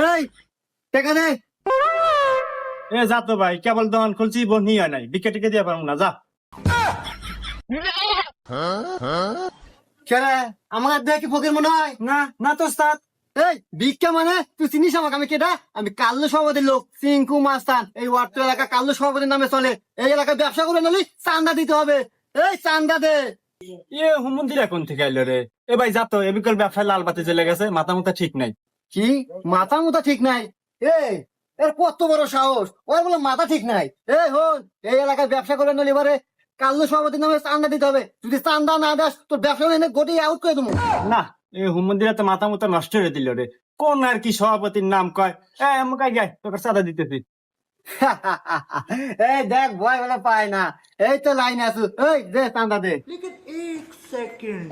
এই টাকা দে। এ যা তো ভাই, কেবল দোকান খুলছি, বোন নিয়ে নাই, বিকে টিকে দিয়ে পারবো না, যা। কেরে আমার দেখি ফকির মনে হয়? না না তো ওস্তাদ। এই ভিক্ষা মানে তুই চিনিস আমাকে? আমি কেটা? আমি কাল্লু সভাপতির লোক, সিংকু মাস্তান। এই ওয়ার্ড এলাকা কাল্লু সভাপতির নামে চলে। এই এলাকায় ব্যবসা করে নিলি চান্দা দিতে হবে। এই চান্দা দে। হুমন্দির এখন থেকে আইলো রে। এ ভাই যা তো, এ বিকল ব্যবসায় লাল বাতি জ্বলে গেছে, মাথা মুথা ঠিক নাই। কি মাথা মুথা ঠিক নাই? এই এর কত বড় সাহস, ওর বলে মাথা ঠিক নাই? এই হন, এই এলাকায় ব্যবসা করে নিলি এবারে কাল্লু সভাপতির নামে চান্দা দিতে হবে। যদি চান্দা না দাস তোর ব্যবসা এনে গোটি আউট করে দেবো। না, এ হুমন্দিরা তো মাথা মুথা নষ্ট করে দিল রে। কোন আর কি সভাপতির নাম কয়? আমাকে গাই তোকে চাঁদা দিতেছি। এই দেখ ভয় বলে পায় না। এই তো লাইন আছো। এই দে চান্দা দে। लेकिन एक सेकंड